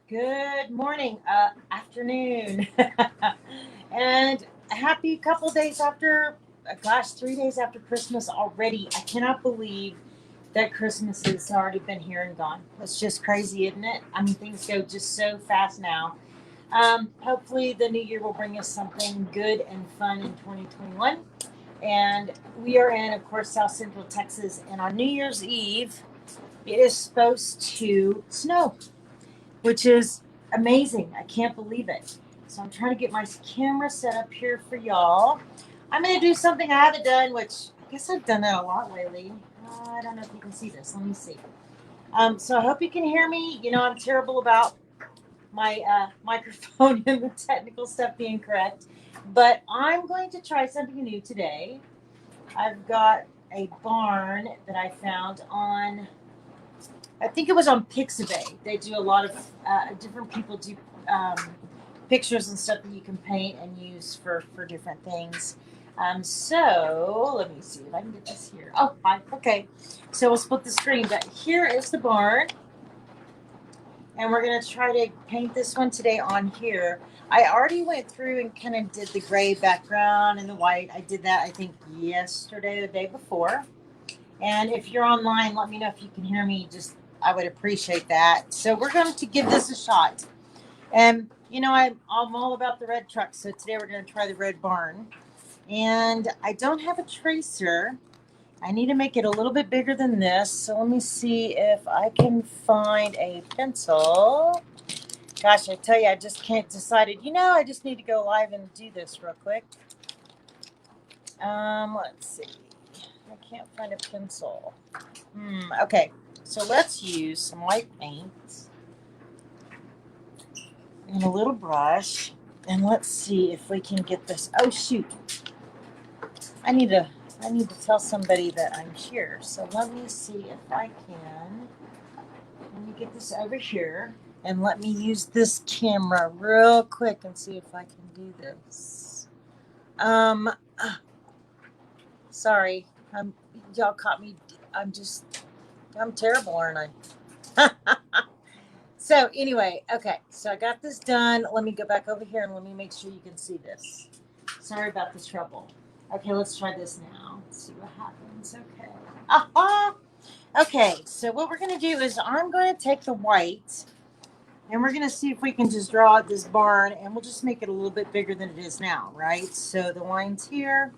Good morning, afternoon, and a happy couple days after, gosh, 3 days after Christmas already. I cannot believe that Christmas has already been here and gone. It's just crazy, isn't it? I mean, things go just so fast now. Hopefully, the new year will bring us something good and fun in 2021. And we are in, of course, South Central Texas, and on New Year's Eve, it is supposed to snow, which is amazing. I can't believe it. So I'm trying to get my camera set up here for y'all. I'm going to do something I haven't done, which I guess I've done that a lot lately. I don't know if you can see this. Let me see. So I hope you can hear me. You know, I'm terrible about my microphone and the technical stuff being correct. But I'm going to try something new today. I've got a barn that I found on, I think it was on Pixabay. They do a lot of different people do um, pictures and stuff that you can paint and use for different things. So let me see if I can get this here. Oh, fine. Okay. So we'll split the screen. But here is the barn, and we're gonna try to paint this one today on here. I already went through and kind of did the gray background and the white. I did that I think yesterday or the day before. And if you're online, let me know if you can hear me. Just I would appreciate that. So we're going to give this a shot. And you know, I'm all about the red truck. So today we're going to try the red barn. And I don't have a tracer. I need to make it a little bit bigger than this. So let me see if I can find a pencil. Gosh, I tell you, I just can't decide it. You know, I just need to go live and do this real quick. Let's see. I can't find a pencil. Okay, so let's use some white paint and a little brush, and let's see if we can get this. Oh shoot! I need to. I need to tell somebody that I'm here. So let me see if I can. Let me get this over here, and let me use this camera real quick and see if I can do this. Um, sorry, y'all caught me. I'm terrible, aren't I? So anyway, okay, so I got this done. Let me go back over here and let me make sure you can see this. Sorry about the trouble. Okay, let's try this now. Let's see what happens. Okay. Aha! Okay, so what we're gonna do is I'm gonna take the white and we're gonna see if we can just draw out this barn and we'll just make it a little bit bigger than it is now, right? So the line's here.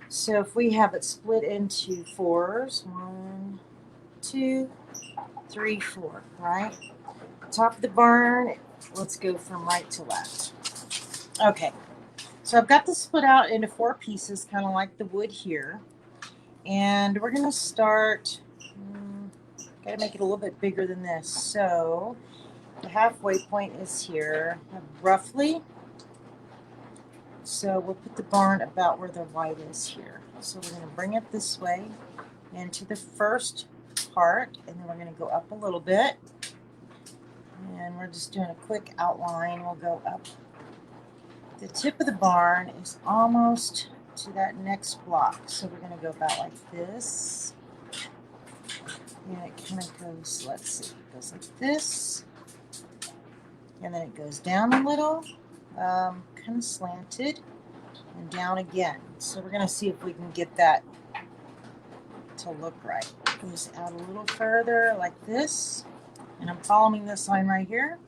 So if we have it split into fours, 1, 2, 3, 4, right? Top of the barn, let's go from right to left. Okay, so I've got this split out into 4 pieces, kind of like the wood here. And we're going to start, got to make it a little bit bigger than this. So the halfway point is here, roughly. So we'll put the barn about where the white is here. So we're going to bring it this way into the first part, and then we're going to go up a little bit. And we're just doing a quick outline. We'll go up. The tip of the barn is almost to that next block. So we're going to go about like this. And it kind of goes, let's see, it goes like this. And then it goes down a little, kind of slanted, and down again. So we're going to see if we can get that to look right. It goes out a little further like this. And I'm following this line right here.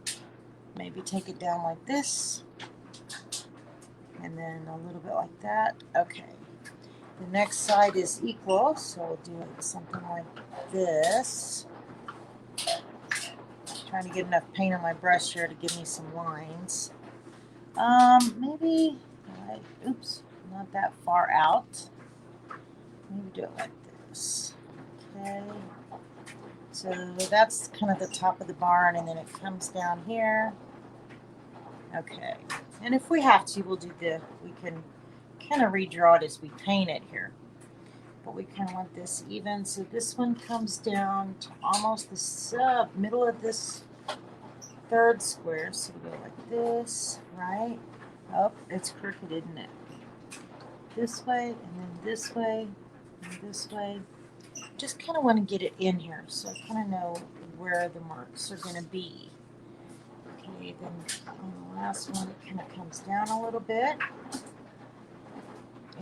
Maybe take it down like this. And then a little bit like that. Okay. The next side is equal, so we'll do something like this. Trying to get enough paint on my brush here to give me some lines. Maybe, oops, not that far out. Maybe do it like this. Okay. So that's kind of the top of the barn, and then it comes down here. Okay. And if we have to, we can kind of redraw it as we paint it here. But we kind of want this even. So this one comes down to almost the middle of this third square. So we go like this, right? Oh, it's crooked, isn't it? This way, and then this way, and this way. Just kind of want to get it in here so I kind of know where the marks are going to be. Okay, then on the last one, it kind of comes down a little bit.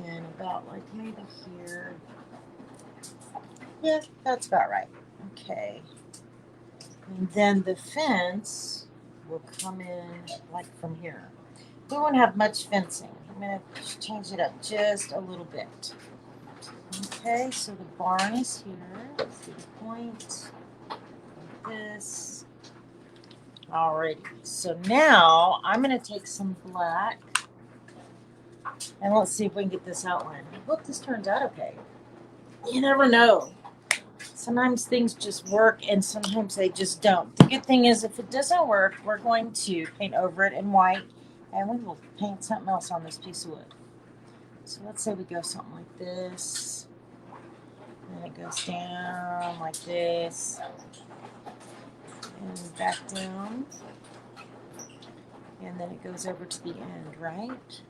And about like maybe here. Yeah, that's about right. Okay. And then the fence will come in like from here. We won't have much fencing. I'm going to change it up just a little bit. Okay, so the barn is here. See the point. Like this. Alrighty. So now I'm going to take some black. And let's see if we can get this outlined. I hope this turns out okay. You never know. Sometimes things just work and sometimes they just don't. The good thing is if it doesn't work, we're going to paint over it in white and we will paint something else on this piece of wood. So let's say we go something like this. And it goes down like this. And back down. And then it goes over to the end, right?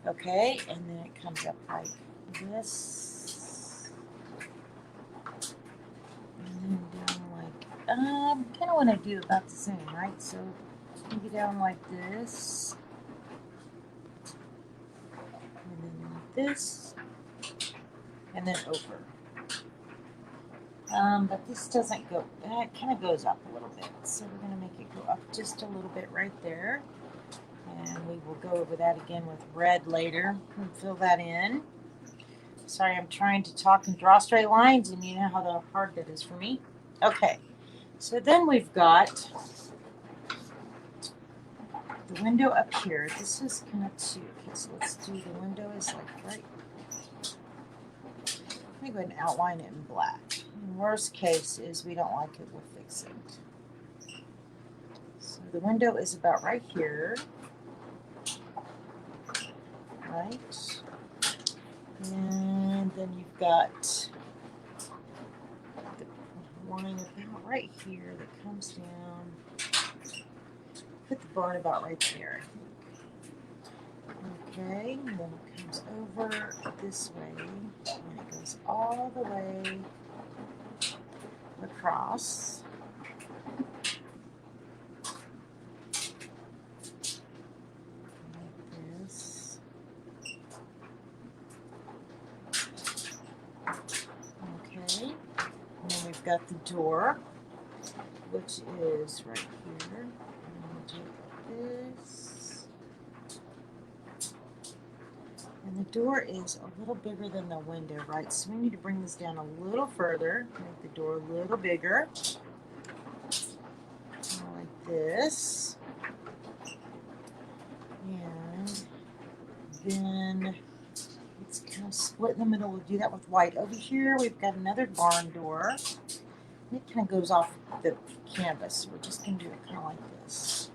Okay, and then it comes up like this. And then down like, kind of want to do about the same, right? So maybe down like this. And then like this. And then over. But this doesn't go, it kind of goes up a little bit. So we're going to make it go up just a little bit right there. And we will go over that again with red later and fill that in. Sorry, I'm trying to talk and draw straight lines, and you know how hard that is for me. Okay, so then we've got the window up here. This is kind of two. Okay, so let's do the window is like right. Let me go ahead and outline it in black. In worst case is we don't like it, we'll fix it. So the window is about right here. Right. And then you've got the line about right here that comes down. Put the barn about right there. Okay, and then it comes over this way, and it goes all the way across. Like this. Okay, and then we've got the door, which is right here. And we'll do this. And the door is a little bigger than the window, right? So we need to bring this down a little further, make the door a little bigger. Like this. And then it's kind of split in the middle. We'll do that with white. Over here, we've got another barn door. It kind of goes off the canvas. So we're just going to do it kind of like this.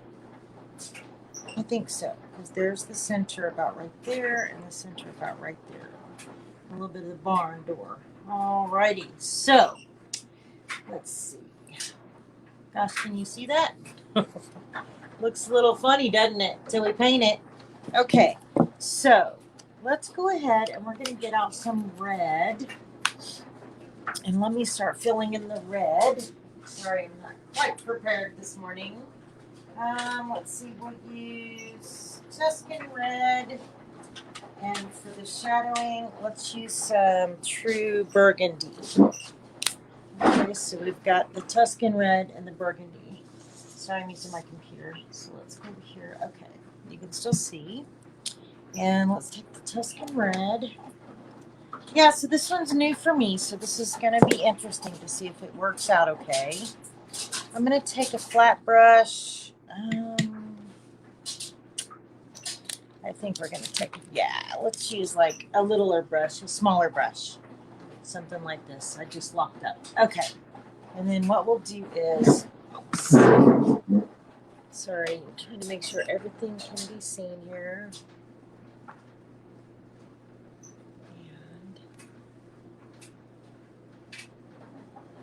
I think so, because there's the center about right there and the center about right there. A little bit of the barn door. Alrighty, so let's see. Gosh, can you see that? Looks a little funny, doesn't it? Till we paint it. Okay, so let's go ahead and we're going to get out some red. And let me start filling in the red. Sorry, I'm not quite prepared this morning. Let's see, we'll use Tuscan red. And for the shadowing, let's use some true burgundy. Okay, so we've got the Tuscan red and the burgundy. Sorry, I'm using my computer. So let's go over here. Okay, you can still see. And let's take the Tuscan red. Yeah, so this one's new for me, so this is going to be interesting to see if it works out okay. I'm going to take a flat brush. I think we're going to take, let's use like a littler brush, a smaller brush. Something like this. I just locked up. Okay. And then what we'll do is, sorry, I'm trying to make sure everything can be seen here. And,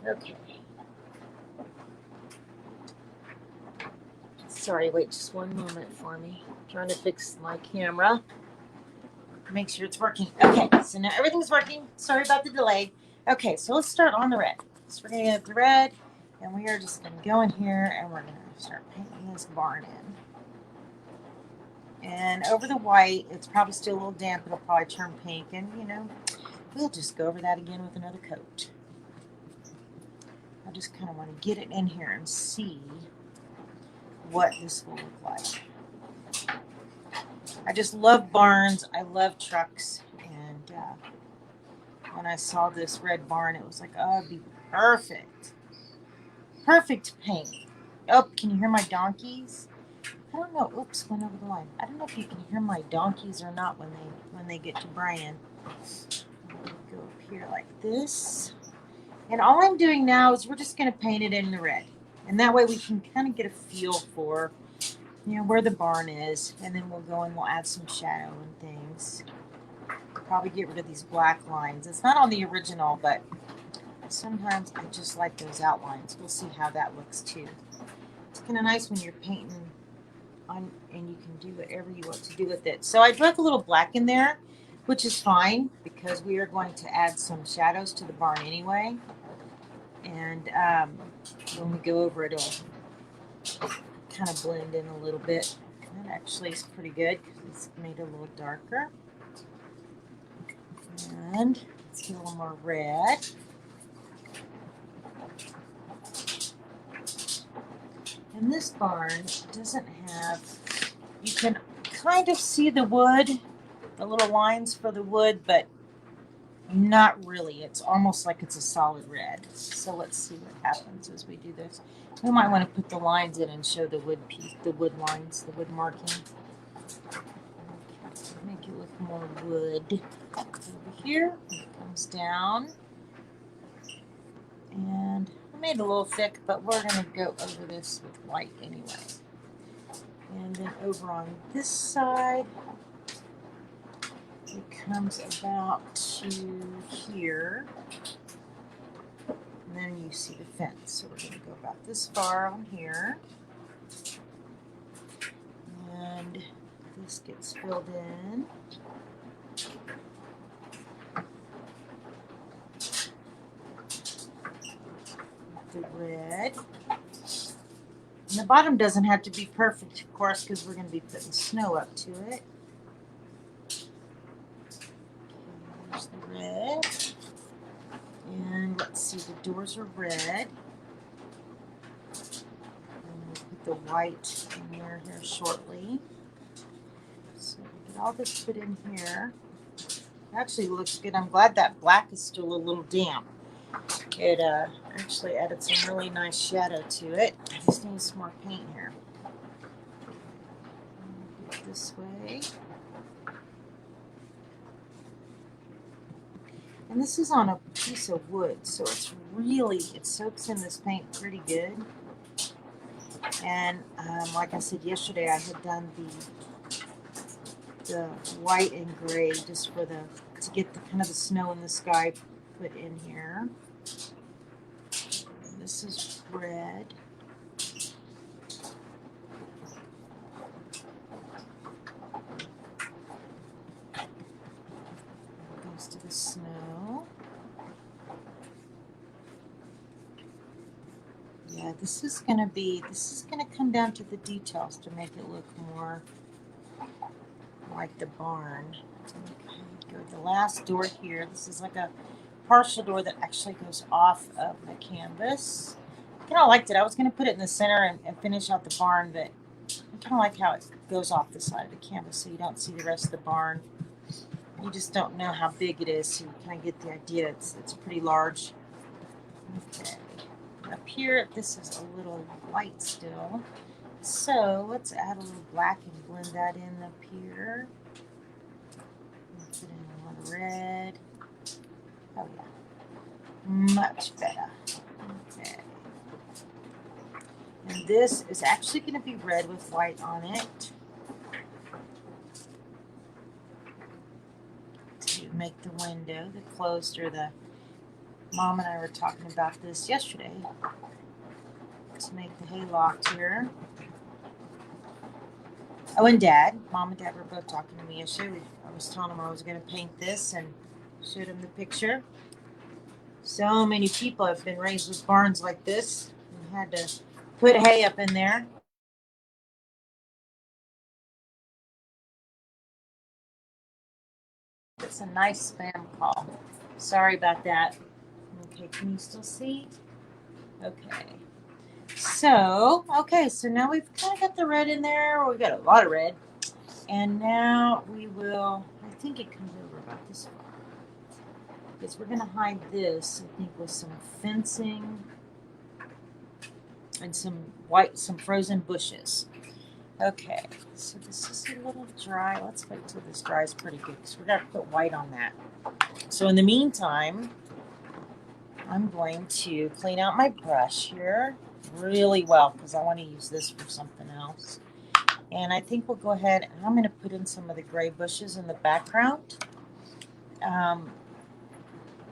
okay. Sorry, wait just one moment for me. I'm trying to fix my camera. Make sure it's working. Okay, so now everything's working. Sorry about the delay. Okay, so let's start on the red. So we're going to get the red. And we are just going to go in here and we're going to start painting this barn in. And over the white, it's probably still a little damp. It'll probably turn pink. And, you know, we'll just go over that again with another coat. I just kind of want to get it in here and see what this will look like. I just love barns. I love trucks. And when I saw this red barn, it was like, oh, it'd be perfect. Perfect paint. Oh, can you hear my donkeys? I don't know. Oops, went over the line. I don't know if you can hear my donkeys or not when they get to Brian. Go up here like this. And all I'm doing now is we're just going to paint it in the red. And that way we can kind of get a feel for, you know, where the barn is. And then we'll go and we'll add some shadow and things. Probably get rid of these black lines. It's not on the original, but sometimes I just like those outlines. We'll see how that looks too. It's kind of nice when you're painting on, and you can do whatever you want to do with it. So I drug a little black in there, which is fine because we are going to add some shadows to the barn anyway. And when we go over it, it'll kind of blend in a little bit. That actually is pretty good because it's made it a little darker. And let's get a little more red. And this barn doesn't have, you can kind of see the wood, the little lines for the wood, but not really. It's almost like it's a solid red. So let's see what happens as we do this. We might want to put the lines in and show the wood piece, the wood lines, the wood marking. Make it look more wood. Over here, it comes down. And I made it a little thick, but we're going to go over this with white anyway. And then over on this side, it comes about to here. And then you see the fence. So we're going to go about this far on here. And this gets filled in. The red. And the bottom doesn't have to be perfect, of course, because we're going to be putting snow up to it. There's the red. And let's see, the doors are red. And we'll put the white in there here shortly. So we get all this put in here. It actually looks good. I'm glad that black is still a little damp. It actually added some really nice shadow to it. I just need some more paint here. Get it this way. And this is on a piece of wood, so it's really, it soaks in this paint pretty good. And like I said yesterday, I had done the white and gray just for to get the kind of the snow in the sky put in here. And this is red. Goes to the snow. Yeah, this is gonna come down to the details to make it look more like the barn. Okay, go to the last door here. This is like a partial door that actually goes off of the canvas. I kind of liked it. I was going to put it in the center and finish out the barn, but I kind of like how it goes off the side of the canvas so you don't see the rest of the barn. You just don't know how big it is, so you kind of get the idea. It's pretty large. Okay. Up here, this is a little white still. So let's add a little black and blend that in up here. Put in a little red. Oh yeah, much better. Okay. And this is actually going to be red with white on it to make the window, the closed, or the, Mom and I were talking about this yesterday, to make the hayloft here. Oh, and Dad, Mom and Dad were both talking to me yesterday. I was telling them I was going to paint this and showed them the picture. So many people have been raised with barns like this. had to put hay up in there. It's a nice spam call. Sorry about that. Okay, can you still see? Okay. So now we've kind of got the red in there. We've got a lot of red. And now we will, I think it comes over about this far. Because we're going to hide this, I think, with some fencing and some frozen bushes. Okay, so this is a little dry. Let's wait till this dries pretty good because we're going to put white on that. So in the meantime, I'm going to clean out my brush here really well because I want to use this for something else. And I think we'll go ahead and I'm going to put in some of the gray bushes in the background.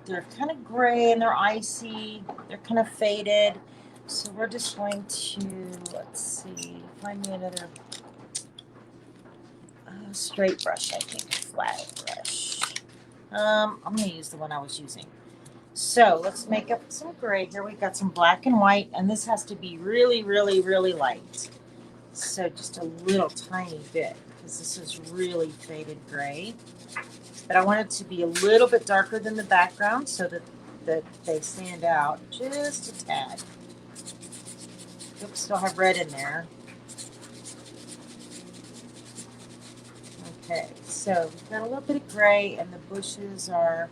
They're kind of gray and they're icy. They're kind of faded. So we're just going to, let's see, find me another straight brush, I think, a flat brush. I'm going to use the one I was using. So let's make up some gray here. We've got some black and white, and this has to be really, really, really light. So just a little tiny bit, because this is really faded gray. But I want it to be a little bit darker than the background so that they stand out just a tad. Oops, still have red in there. Okay, so we've got a little bit of gray, and the bushes are,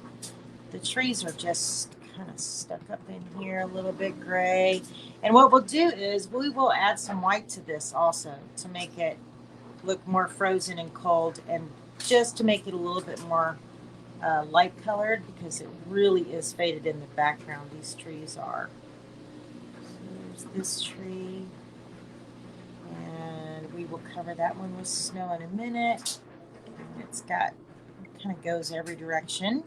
the trees are just kind of stuck up in here, a little bit gray. And what we'll do is we will add some white to this also to make it look more frozen and cold, and just to make it a little bit more light colored, because it really is faded in the background. These trees are. So there's this tree, and we will cover that one with snow in a minute. And it's got, it kind of goes every direction.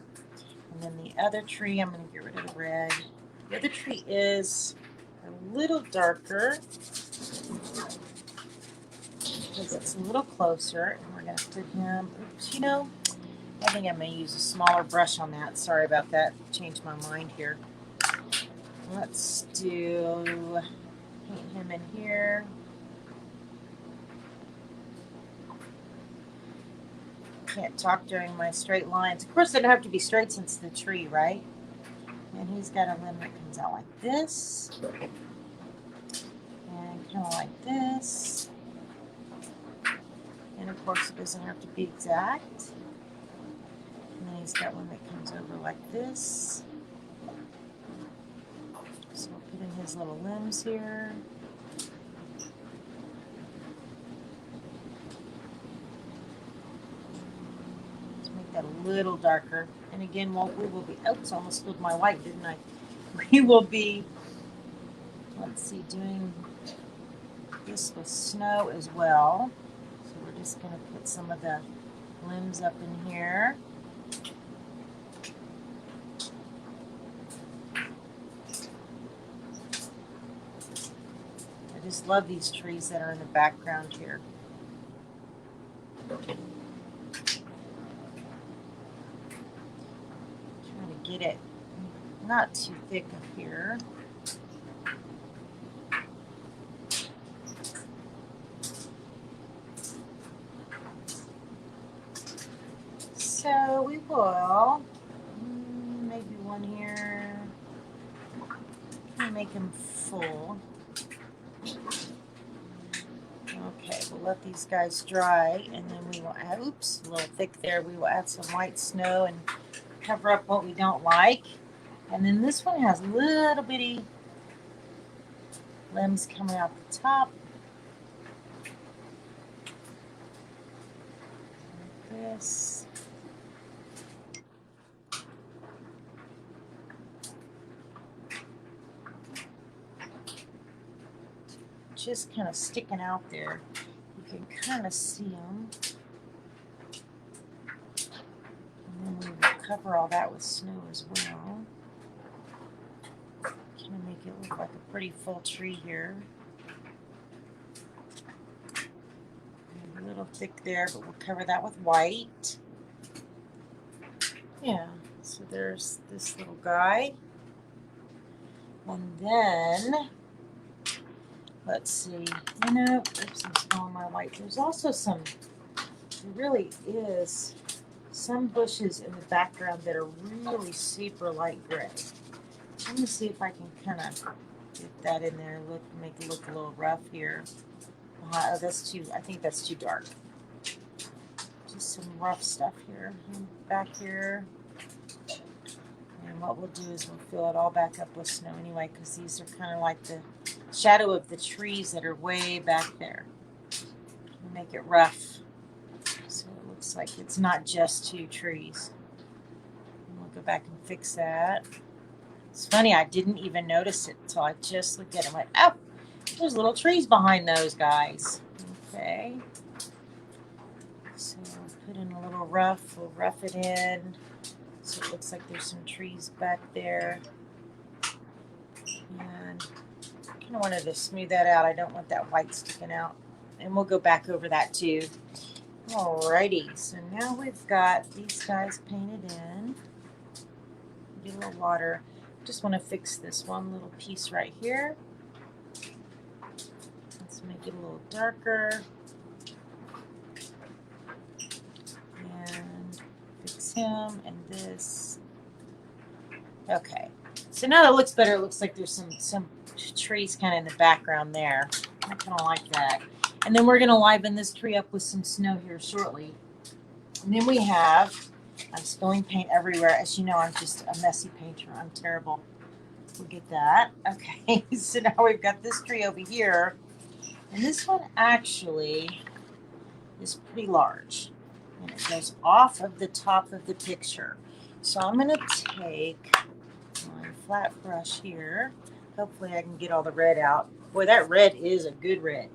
And then the other tree, I'm going to get rid of the red. The other tree is a little darker because it's a little closer, and we're going to put him, oops, you know, I think I'm going to use a smaller brush on that. Sorry about that. Changed my mind here. Let's do, paint him in here. Can't talk during my straight lines. Of course, they don't have to be straight since the tree, right? And he's got a limb that comes out like this. And kind of like this. And of course, it doesn't have to be exact. And then he's got one that comes over like this. So we'll put in his little limbs here. Let's make that a little darker. And again, we will be, oops, almost spilled my white, didn't I? We will be, let's see, doing this with snow as well. So we're just going to put some of the limbs up in here. I just love these trees that are in the background here. Trying to get it not too thick up here. So we will, maybe one here, make them full. Okay, we'll let these guys dry, and then we will add, oops, a little thick there, we will add some white snow and cover up what we don't like. And then this one has little bitty limbs coming out the top. Like this. Just kind of sticking out there. You can kind of see them. And then we will cover all that with snow as well. Kind of make it look like a pretty full tree here. A little thick there, but we'll cover that with white. Yeah, so there's this little guy. And then Let's see. You know, oops, I'm spilling my white. There's also some, there really is some bushes in the background that are really super light gray. Let me see if I can kind of get that in there. Look, make it look a little rough here. Oh, that's too, I think that's too dark. Just some rough stuff here. Back here. And what we'll do is we'll fill it all back up with snow anyway, because these are kind of like the shadow of the trees that are way back there. We'll make it rough, so it looks like it's not just two trees. And we'll go back and fix that. It's funny, I didn't even notice it until I just looked at it and went, oh, there's little trees behind those guys. Okay. So we'll put in a little rough. We'll rough it in. So it looks like there's some trees back there. And I kind of wanted to smooth that out. I don't want that white sticking out. And we'll go back over that too. Alrighty, so now we've got these guys painted in. Get a little water. Just want to fix this one little piece right here. Let's make it a little darker. And fix him and this. Okay, so now that looks better. It looks like there's some trees kind of in the background there. I kind of like that. And then we're going to liven this tree up with some snow here shortly. And then we have, I'm spilling paint everywhere. As you know, I'm just a messy painter. I'm terrible. We'll get that. Okay, so now we've got this tree over here. And this one actually is pretty large. And it goes off of the top of the picture. So I'm going to take my flat brush here. Hopefully I can get all the red out. Boy, that red is a good red.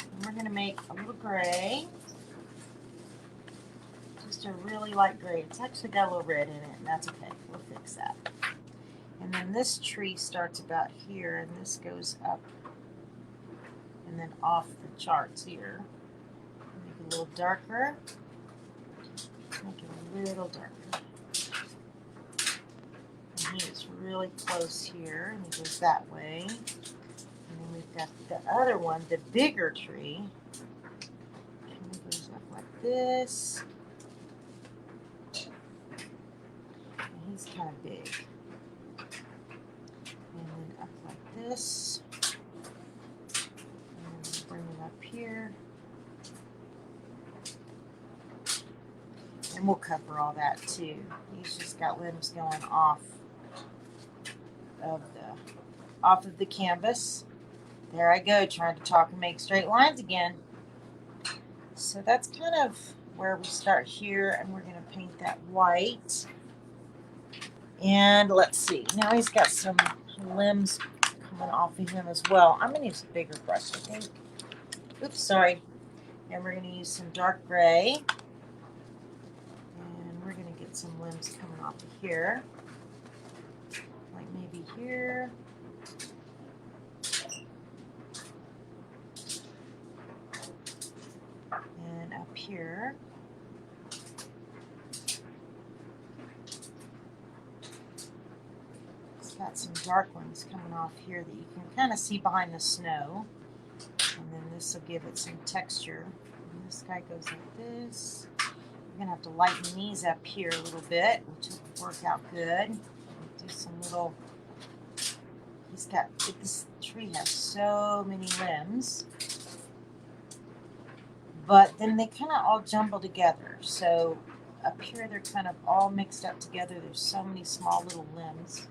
And we're going to make a little gray. Just a really light gray. It's actually got a little red in it, and that's okay. We'll fix that. And then this tree starts about here, and this goes up and then off the charts here. Make it a little darker. Make it a little darker. And he is really close here, and he goes that way. And then we've got the other one, the bigger tree. And it goes up like this. And he's kind of big. And then up like this. And then bring it up here. And we'll cover all that too. He's just got limbs going off of the canvas. There I go, trying to talk and make straight lines again. So that's kind of where we start here, and we're going to paint that white. And let's see, now he's got some limbs coming off of him as well. I'm going to use a bigger brush, I think. Oops, sorry. And we're going to use some dark gray. And we're going to get some limbs coming off of here. Like maybe here. And up here. It's got some dark ones coming off here that you can kind of see behind the snow. And then this will give it some texture. And this guy goes like this. We're going to have to lighten these up here a little bit, which will work out good. Do some little, this tree has so many limbs. But then they kind of all jumble together. So up here they're kind of all mixed up together. There's so many small little limbs.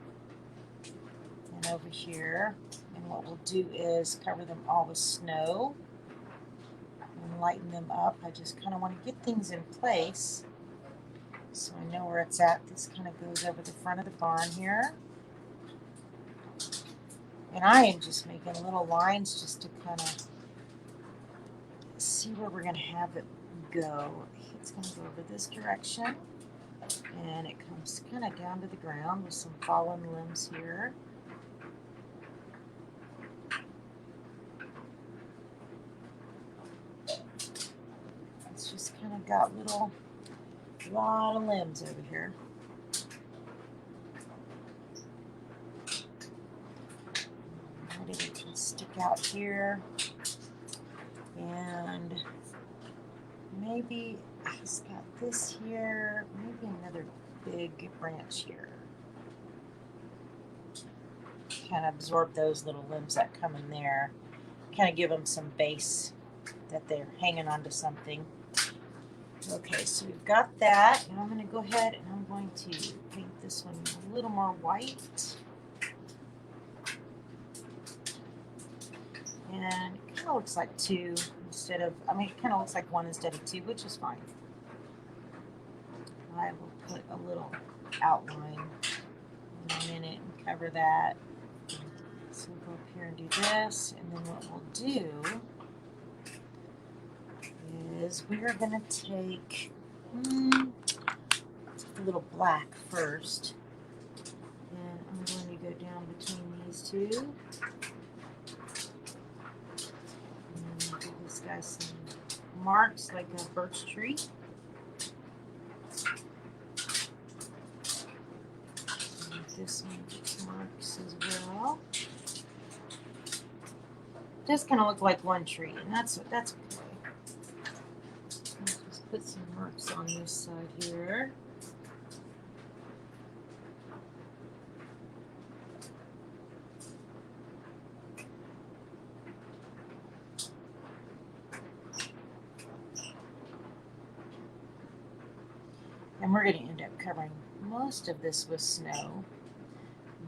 And over here, and what we'll do is cover them all with snow and lighten them up. I just kind of want to get things in place so I know where it's at. This kind of goes over the front of the barn here. And I am just making little lines just to kind of see where we're going to have it go. It's going to go over this direction, and it comes kind of down to the ground with some fallen limbs here. It's just kind of got a lot of limbs over here. Ready to stick out here, and maybe he's got this here, maybe another big branch here. Kind of absorb those little limbs that come in there, kind of give them some base that they're hanging onto something. Okay, so we've got that. Now I'm going to go ahead and I'm going to paint this one a little more white. And it kind of looks like two instead of, I mean, it kind of looks like one instead of two, which is fine. I will put a little outline in it and cover that. So we'll go up here and do this, and then what we'll do is we are going to take a little black first, and I'm going to go down between these two and give this guy some marks like a birch tree. And this one gets marks as well. Just kind of look like one tree, and that's okay. Just put some marks on this side here. And we're going to end up covering most of this with snow.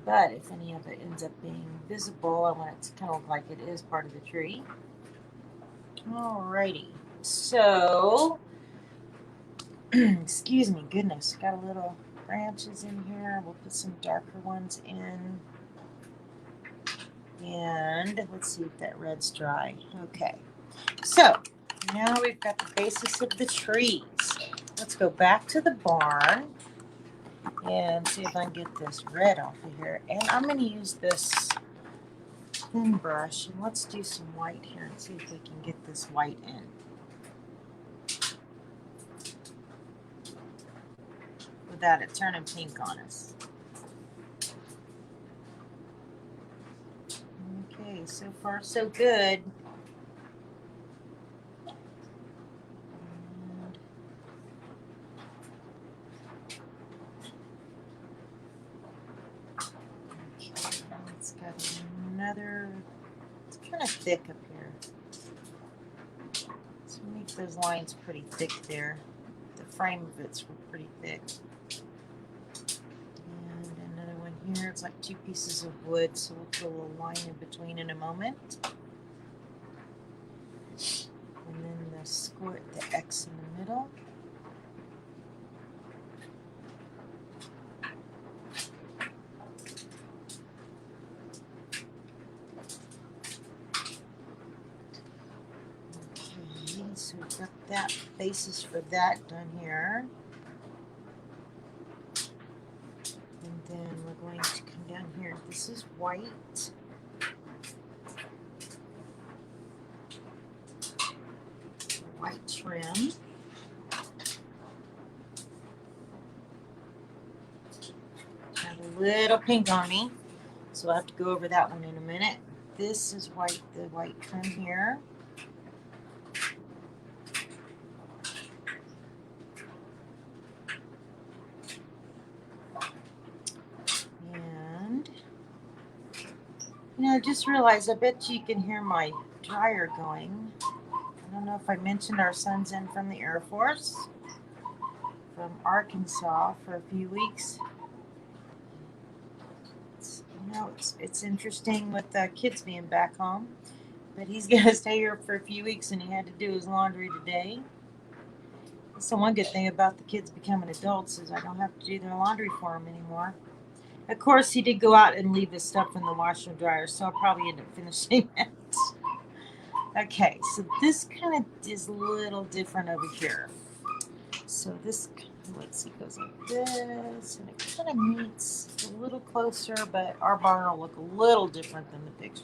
But if any of it ends up being visible, I want it to kind of look like it is part of the tree. Alrighty. So, excuse me, goodness, got a little branches in here. We'll put some darker ones in. And let's see if that red's dry. Okay. So, now we've got the basis of the trees. Let's go back to the barn and see if I can get this red off of here. And I'm going to use this thin brush, and let's do some white here and see if we can get this white in. Without it turning pink on us. Okay, so far so good. It's kind of thick up here. So make those lines pretty thick there. The frame of it's pretty thick. And another one here. It's like two pieces of wood, so we'll put a little line in between in a moment. And then the squirt, the X in the middle. So we've got that basis for that done here. And then we're going to come down here. This is white. White trim. Have a little pink on me, so I'll have to go over that one in a minute. This is white, the white trim here. I just realized, I bet you can hear my dryer going. I don't know if I mentioned our son's in from the Air Force, from Arkansas for a few weeks. It's interesting with the kids being back home, but he's going to stay here for a few weeks, and he had to do his laundry today. So one good thing about the kids becoming adults is I don't have to do their laundry for them anymore. Of course, he did go out and leave his stuff in the washer and dryer, so I'll probably end up finishing it. Okay, so this kind of is a little different over here. So this, let's see, goes like this, and it kind of meets a little closer, but our barn will look a little different than the picture.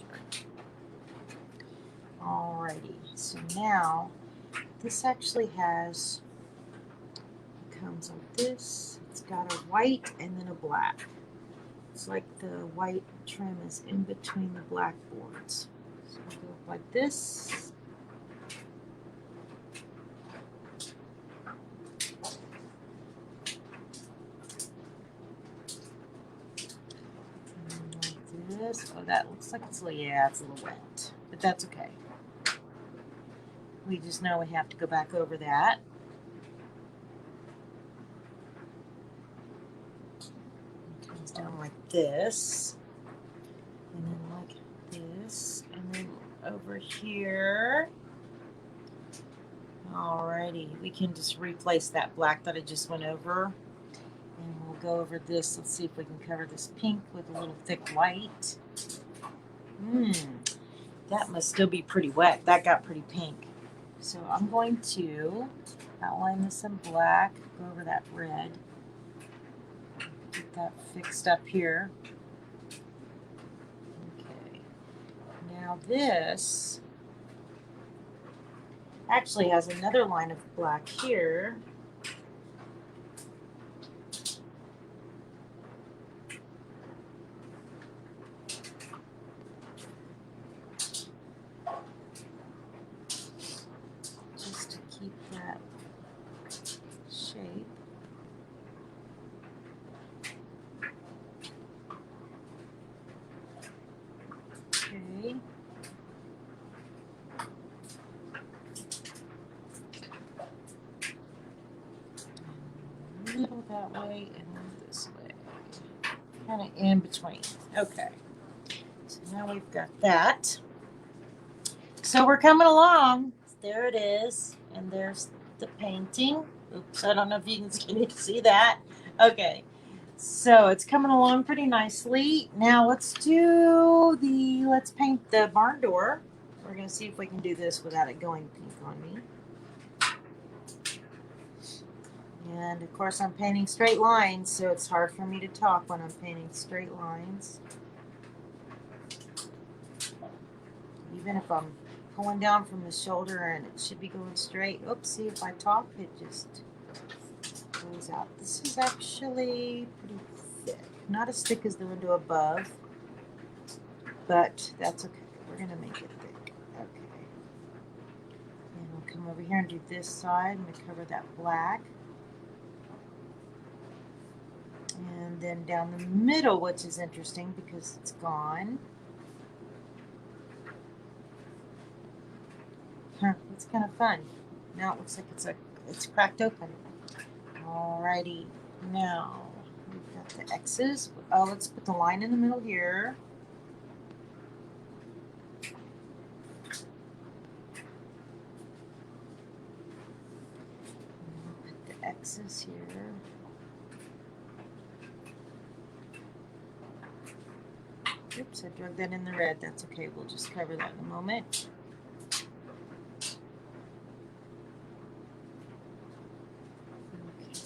Alrighty, so now this actually has, it comes like this. It's got a white and then a black. looks like the white trim is in between the black boards. So it'll go like this. And like this. Oh, that looks like it's, yeah, it's a little wet, but that's okay. We just know we have to go back over that. It comes down like this, and then like this, and then over here. Alrighty, we can just replace that black that I just went over, and we'll go over this. Let's see if we can cover this pink with a little thick white. That must still be pretty wet. That got pretty pink. So I'm going to outline this in black, go over that red, get that fixed up here. Okay, now this actually has another line of black here. Just to keep that shape. Okay. A little that way and then this way. Kind of in between. Okay. So now we've got that. So we're coming along. There it is. And there's the painting. Oops, I don't know if you can see that. Okay. So it's coming along pretty nicely. Now let's paint the barn door. We're going to see if we can do this without it going pink on me. And of course I'm painting straight lines, so it's hard for me to talk when I'm painting straight lines. Even if I'm pulling down from the shoulder and it should be going straight. Oops, see, if I talk, it just goes out. This is actually pretty thick. Not as thick as the window above, but that's okay. We're going to make it thick. Okay. And we'll come over here and do this side. I'm going to cover that black. And then down the middle, which is interesting because it's gone. Huh, it's kind of fun. Now it looks like it's cracked open. Alrighty, now we've got the X's. Oh, let's put the line in the middle here. And we'll put the X's here. Oops, I drug that in the red. That's okay. We'll just cover that in a moment.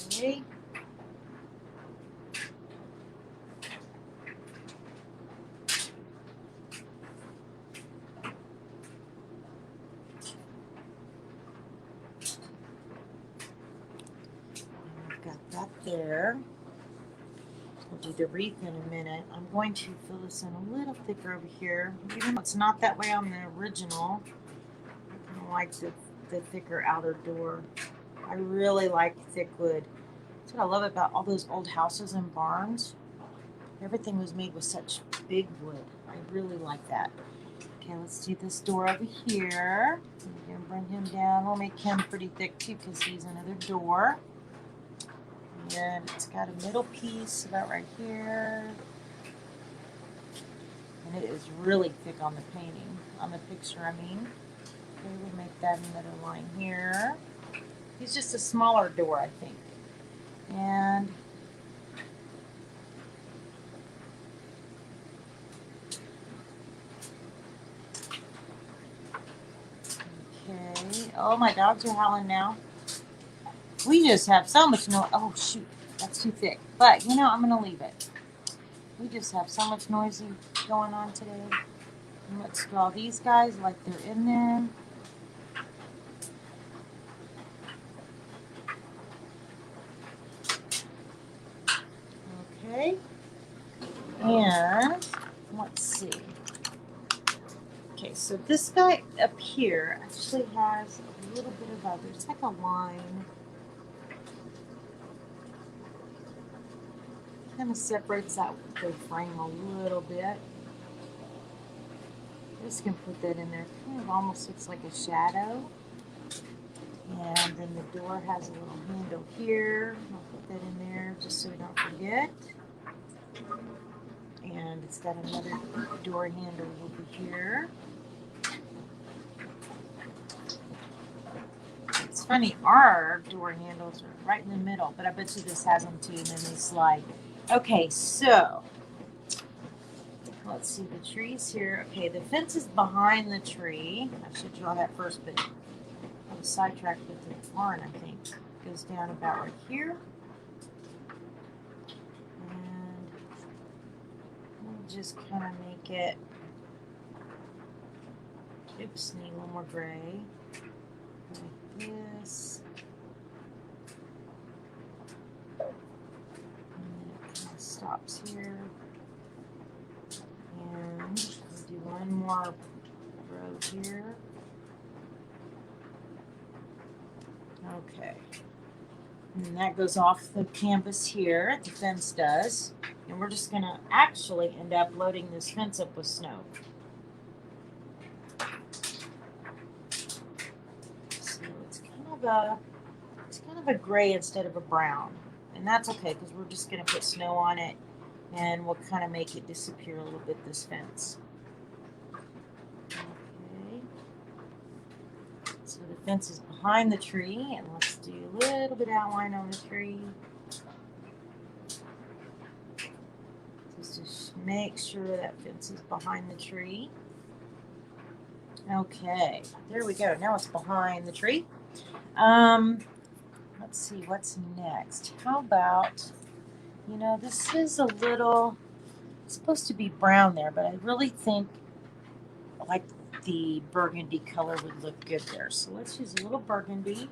Okay. I've got that there. We'll do the wreath in a minute. I'm going to fill this in a little thicker over here. Even though it's not that way on the original, I kind of like the thicker outer door. I really like thick wood. That's what I love about all those old houses and barns. Everything was made with such big wood. I really like that. Okay, let's do this door over here. We're gonna bring him down. We'll make him pretty thick too because he's another door. And it's got a middle piece about right here. And it is really thick on the painting, on the picture, I mean. Okay, we'll make that another line here. He's just a smaller door, I think. And okay. Oh, my dogs are howling now. We just have so much noise. Oh, shoot. That's too thick. But, you know, I'm going to leave it. We just have so much noisy going on today. And let's draw these guys like they're in there. Okay. Okay, so this guy up here actually has a little bit of other. It's like a line. Kind of separates out the frame a little bit. Just gonna put that in there. Kind of almost looks like a shadow. And then the door has a little handle here. I'll put that in there just so we don't forget. And it's got another door handle over here. It's funny, our door handles are right in the middle, but I bet you this has them too, and then they slide. Okay, so let's see the trees here. Okay, the fence is behind the tree. I should draw that first, but I was sidetracked with the barn, I think. It goes down about right here. And we'll just kind of make it, oops, need one more gray. Like this. And then it kind of stops here. And we'll do one more row here. Okay. And that goes off the canvas here, the fence does. And we're just going to actually end up loading this fence up with snow. So it's kind of a gray instead of a brown. And that's okay because we're just going to put snow on it and we'll kind of make it disappear a little bit, this fence. Okay. So the fence is behind the tree, and let's do a little bit of outline on the tree. Just to make sure that fence is behind the tree. Okay, there we go. Now it's behind the tree. Let's see what's next. How about, this is a little, it's supposed to be brown there, but I really think like the burgundy color would look good there. So let's use a little burgundy.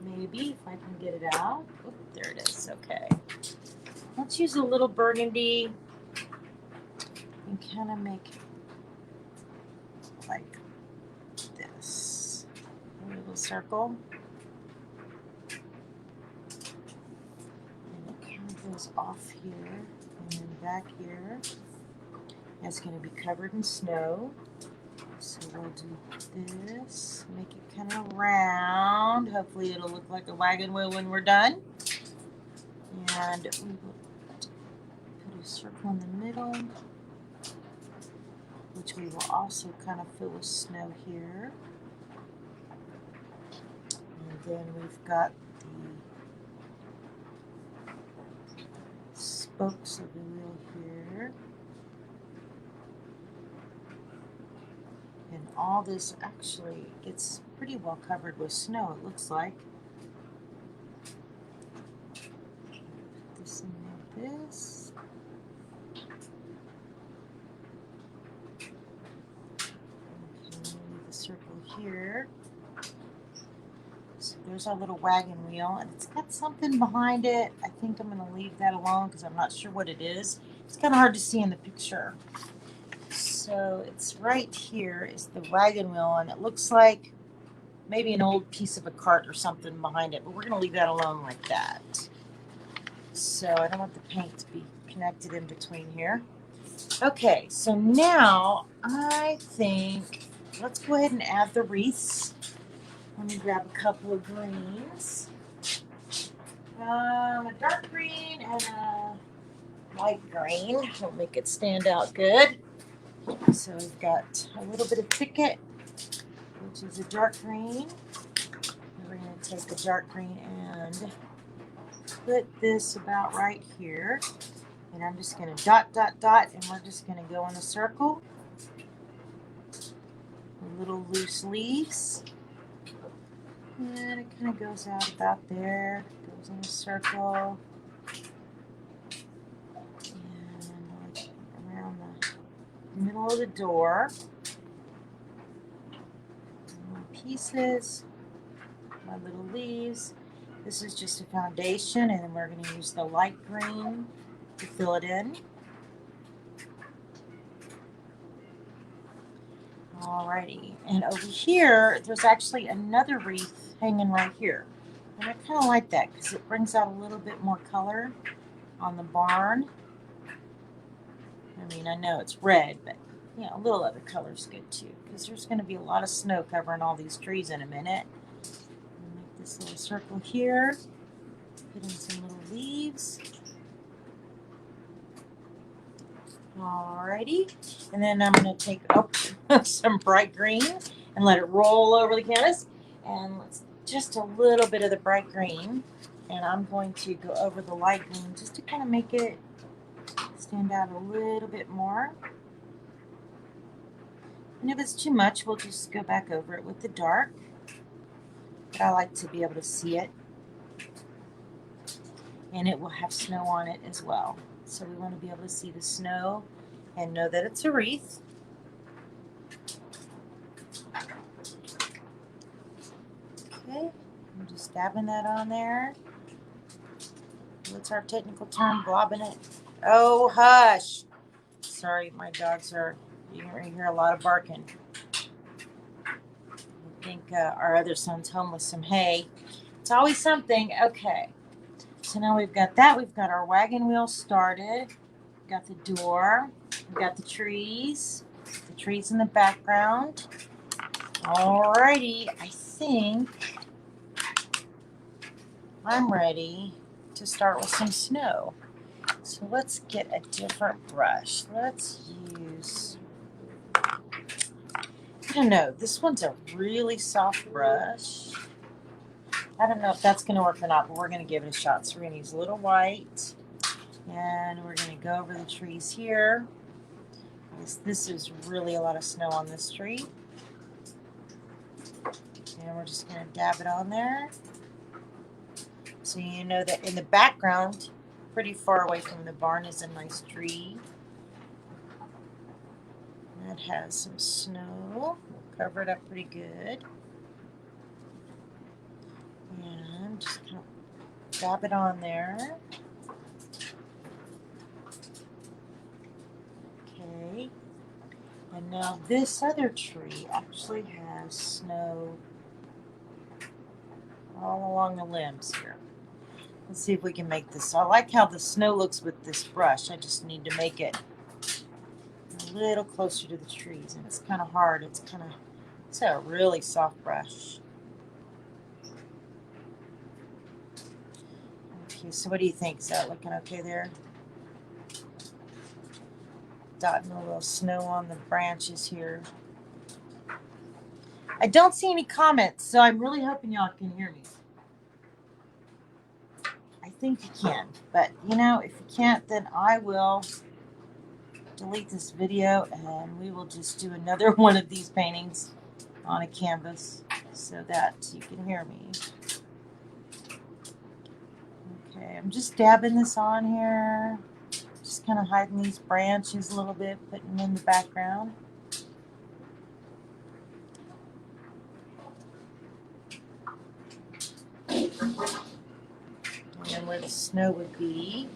Maybe if I can get it out. Oh, there it is. Okay. Let's use a little burgundy and kind of make it like this. A little circle. And it kind of goes off here and then back here. It's going to be covered in snow. So we'll do this, make it kind of round. Hopefully it'll look like a wagon wheel when we're done. And we will put a circle in the middle, which we will also kind of fill with snow here. And then we've got the spokes of the wheel here. And all this actually gets pretty well covered with snow, it looks like. Put this in like this. Okay, leave the circle here. So there's our little wagon wheel, and it's got something behind it. I think I'm going to leave that alone because I'm not sure what it is. It's kind of hard to see in the picture. So it's right here is the wagon wheel, and it looks like maybe an old piece of a cart or something behind it, but we're going to leave that alone like that. So I don't want the paint to be connected in between here. Okay, so now I think let's go ahead and add the wreaths. Let me grab a couple of greens. A dark green and a light green. Will make it stand out good. So we've got a little bit of Picket, which is a dark green. We're going to take a dark green and put this about right here. And I'm just going to dot, dot, dot, and we're just going to go in a circle. Little loose leaves. And it kind of goes out about there. Goes in a circle. And around the middle of the door. Pieces, my little leaves. This is just a foundation, and then we're going to use the light green to fill it in. Alrighty, and over here, there's actually another wreath hanging right here. And I kind of like that because it brings out a little bit more color on the barn. I mean, I know it's red, but you know, a little other color's good too because there's going to be a lot of snow covering all these trees in a minute. Make this little circle here, put in some little leaves. Alrighty, and then I'm going to take some bright green and let it roll over the canvas. And let's just a little bit of the bright green, and I'm going to go over the light green just to kind of make it stand out a little bit more. And if it's too much, we'll just go back over it with the dark. But I like to be able to see it, and it will have snow on it as well. So we want to be able to see the snow and know that it's a wreath. Okay, I'm just dabbing that on there. What's our technical term? Blobbing it. Oh, hush. Sorry, my dogs are, you're going to hear a lot of barking. I think our other son's home with some hay. It's always something. Okay. So now we've got that. We've got our wagon wheel started. We've got the door. We've got the trees. The trees in the background. Alrighty. I think I'm ready to start with some snow. So let's get a different brush. Let's use, I don't know, this one's a really soft brush. I don't know if that's going to work or not, but we're going to give it a shot. So we're going to use a little white, and we're going to go over the trees here. This is really a lot of snow on this tree. And we're just going to dab it on there. So you know that in the background, pretty far away from the barn, is a nice tree. That has some snow. We'll cover it up pretty good. And just kind of dab it on there. Okay. And now this other tree actually has snow all along the limbs here. Let's see if we can make this. I like how the snow looks with this brush. I just need to make it a little closer to the trees, and it's kind of hard. It's a really soft brush. Okay, so what do you think? Is that looking okay there? Dotting a little snow on the branches here. I don't see any comments, so I'm really hoping y'all can hear me. I think you can, but you know, if you can't, then I will delete this video and we will just do another one of these paintings on a canvas so that you can hear me. Okay, I'm just dabbing this on here, just kind of hiding these branches a little bit, putting them in the background. And where the snow would be.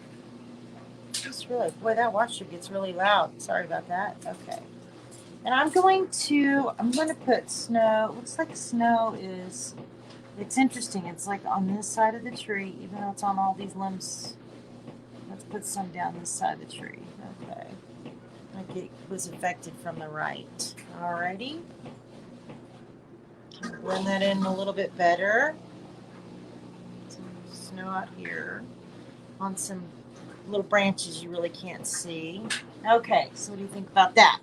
Just really, boy, that washer gets really loud. Sorry about that. Okay. And I'm going to put snow. It looks like snow is, it's interesting. It's like on this side of the tree, even though it's on all these limbs. Let's put some down this side of the tree. Okay. Like it was affected from the right. Alrighty. Can blend that in a little bit better. Snow out here on some little branches you really can't see. Okay, so what do you think about that?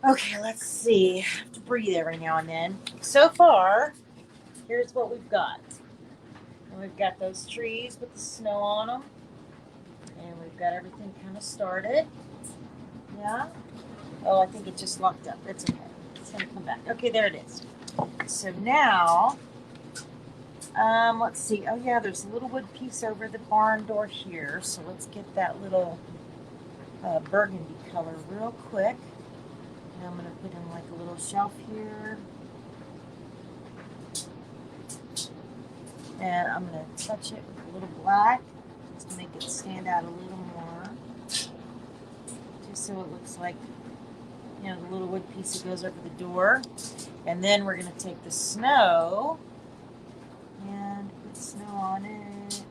Okay, let's see. I have to breathe every now and then. So far, here's what we've got. And we've got those trees with the snow on them. And we've got everything kind of started. Yeah? Oh, I think it just locked up. It's okay. It's going to come back. Okay, there it is. So now, let's see. Oh, yeah, there's a little wood piece over the barn door here. So let's get that little burgundy color real quick. And I'm going to put in like a little shelf here. And I'm going to touch it with a little black just to make it stand out a little more. Just so it looks like You know, the little wood piece that goes over the door. And then we're going to take the snow and put snow on it.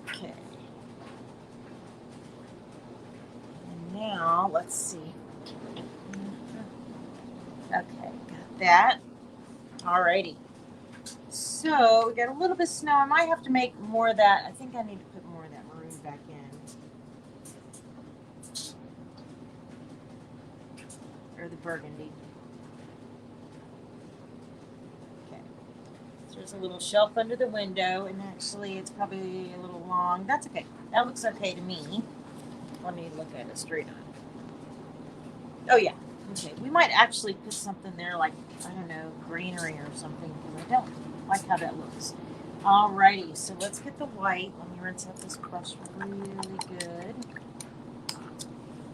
Okay. And now, let's see. Okay, got that. Alrighty. So we got a little bit of snow. I might have to make more of that. I think I need to put more of that maroon back in. Or the burgundy. Okay. So there's a little shelf under the window, and actually it's probably a little long. That's okay. That looks okay to me. Let me look at it straight on. Oh yeah. Okay. We might actually put something there like, I don't know, greenery or something. I don't like how that looks. Alrighty, so let's get the white. Let me rinse out this brush really good.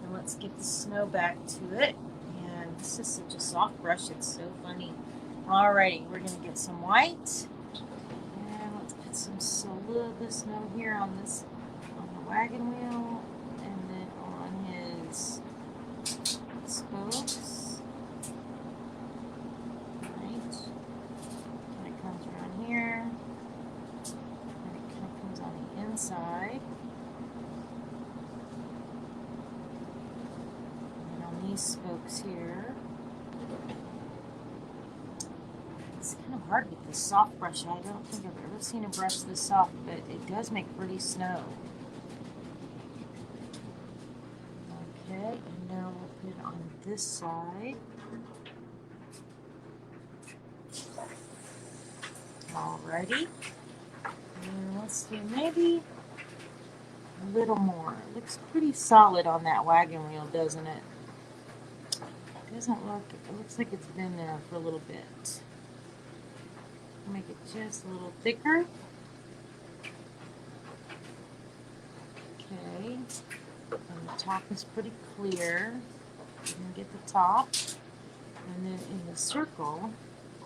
And let's get the snow back to it. And this is such a soft brush, it's so funny. Alrighty, we're gonna get some white. And let's put some little bit of snow here on the wagon wheel. And then on his spokes. Right. And it comes around here. And it kind of comes on the inside. And on these spokes here. It's kind of hard with this soft brush. I don't think I've ever seen a brush this soft, but it does make pretty snow. Okay, and now we'll put it on this side. Alrighty. And let's do maybe a little more. It looks pretty solid on that wagon wheel, doesn't it? It doesn't look, it looks like it's been there for a little bit. Make it just a little thicker. Okay. And the top is pretty clear. You can get the top. And then in the circle,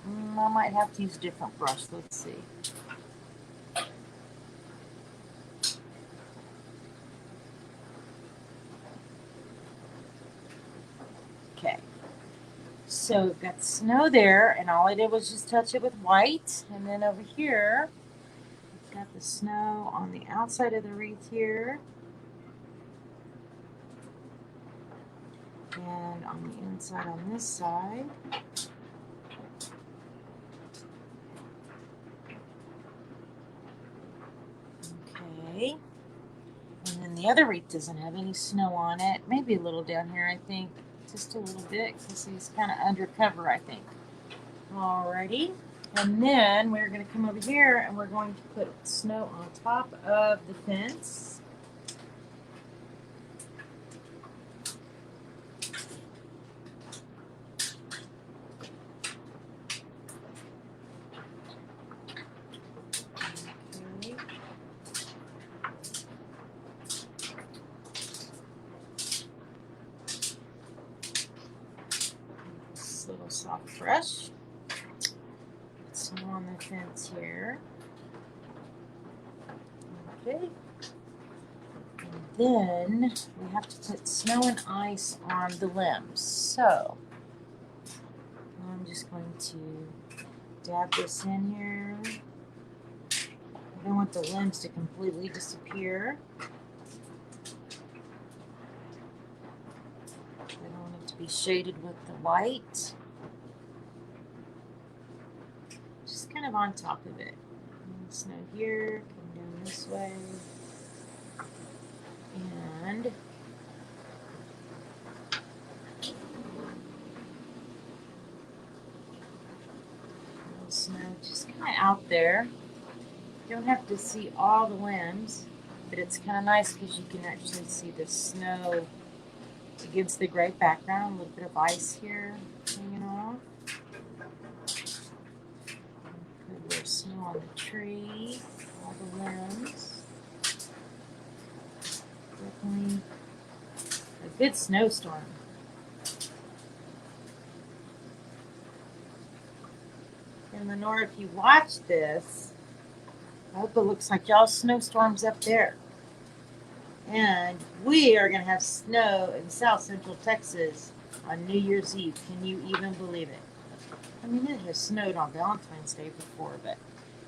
I might have to use a different brush. Let's see. Okay. So we've got snow there, and all I did was just touch it with white. And then over here, we've got the snow on the outside of the wreath here. And on the inside on this side. Okay. And then the other wreath doesn't have any snow on it. Maybe a little down here, I think. Just a little bit, because he's kind of undercover, I think. Alrighty. And then we're going to come over here and we're going to put snow on top of the fence. Okay. This little soft brush. Put snow on the fence here. Okay. And then we have to put snow and ice on the limbs. So I'm just going to dab this in here. I don't want the limbs to completely disappear. I don't want it to be shaded with the white. Just kind of on top of it. And snow here, come down this way. And snow just kind of out there. You don't have to see all the limbs, but it's kind of nice because you can actually see the snow against the gray background. A little bit of ice here hanging off. Put a little snow on the tree, all the limbs. Definitely a good snowstorm. And Lenore, if you watch this, I hope it looks like y'all snowstorms up there. And we are going to have snow in South Central Texas on New Year's Eve. Can you even believe it? I mean, it has snowed on Valentine's Day before, but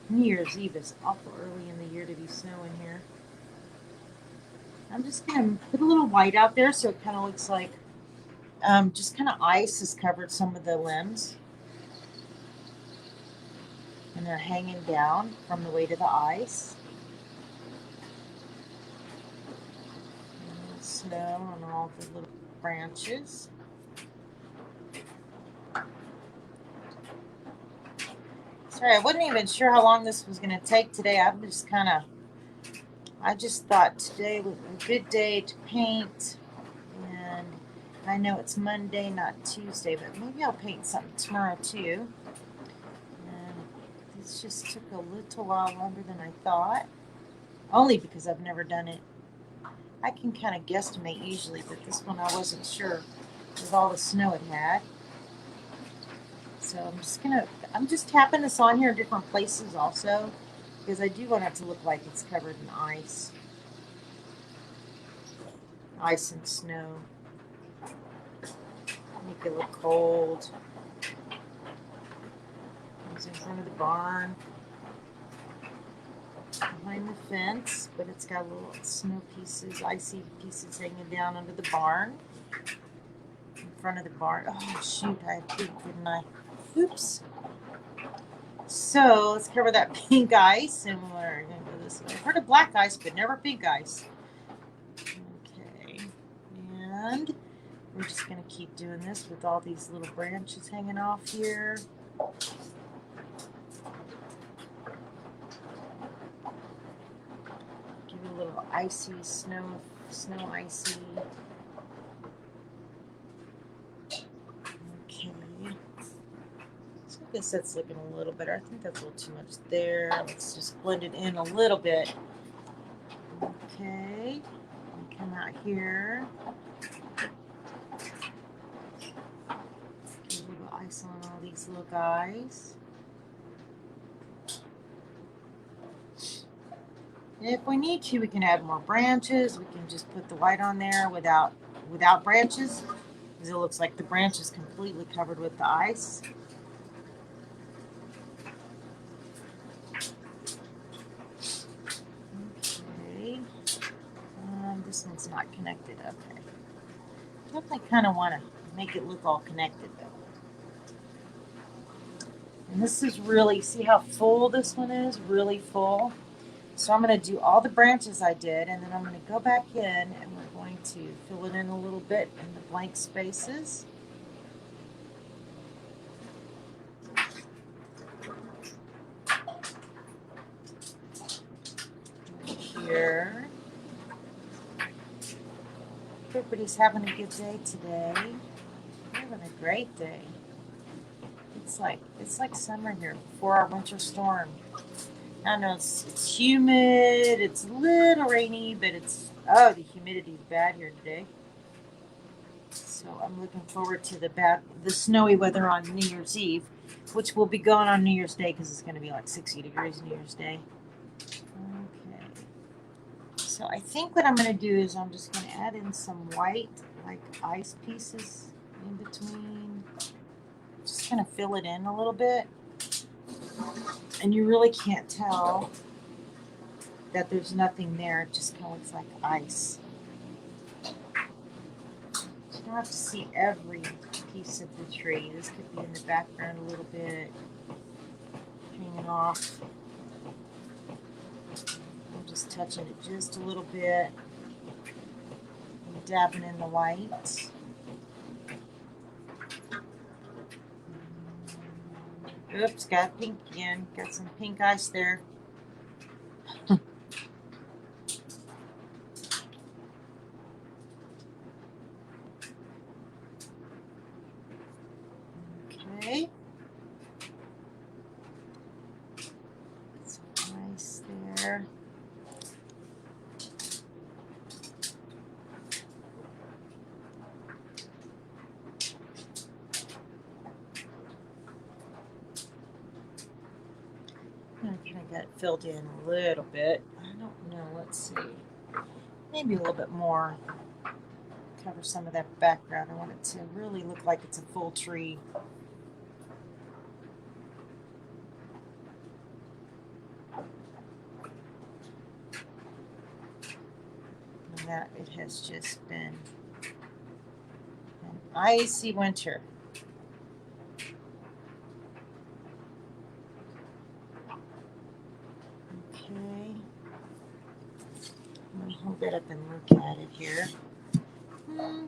New Year's Eve is awful early in the year to be snowing here. I'm just going to put a little white out there so it kind of looks like just kind of ice has covered some of the limbs. And they're hanging down from the weight of the ice. And snow on all the little branches. Sorry, I wasn't even sure how long this was going to take today. I just thought today was a good day to paint. And I know it's Monday, not Tuesday, but maybe I'll paint something tomorrow too. And this just took a little while longer than I thought. Only because I've never done it. I can kind of guesstimate usually, but this one I wasn't sure with all the snow it had. So I'm just tapping this on here in different places also, because I do want it to look like it's covered in ice. Ice and snow. Make it look cold. It's in front of the barn. Behind the fence, but it's got little snow pieces, icy pieces hanging down under the barn. In front of the barn. Oh shoot, I peeked, didn't I? Oops. So let's cover that pink ice, and we're gonna go this way. I've heard of black ice, but never pink ice. Okay, and we're just gonna keep doing this with all these little branches hanging off here. Give it a little icy snow icy. Okay. So I guess that's looking a little better. I think that's a little too much there. Let's just blend it in a little bit. Okay. Come out here. Get a little ice on all these little guys. And if we need to, we can add more branches. We can just put the white on there without branches, because it looks like the branch is completely covered with the ice. Okay. This one's not connected. Okay. I kind of want to make it look all connected though. And this is really, see how full this one is? Really full. So I'm going to do all the branches I did, and then I'm going to go back in and we're going to fill it in a little bit in the blank spaces. Here. Everybody's having a good day today. We're having a great day. It's like summer here before our winter storm. I know it's humid, it's a little rainy, but the humidity's bad here today. So I'm looking forward to the snowy weather on New Year's Eve, which will be gone on New Year's Day because it's going to be like 60 degrees New Year's Day. Okay. So I think what I'm going to do is I'm just going to add in some white, like ice pieces in between. Just kind of fill it in a little bit. And you really can't tell that there's nothing there. It just kind of looks like ice. You don't have to see every piece of the tree. This could be in the background a little bit, hanging off. I'm just touching it just a little bit. I'm dabbing in the white. Oops, got pink again. Got some pink ice there. Okay. Some ice there. that filled in a little bit. I don't know. Let's see. Maybe a little bit more. Cover some of that background. I want it to really look like it's a full tree. And that it has just been an icy winter. Okay. I'm going to hold it up and look at it here. I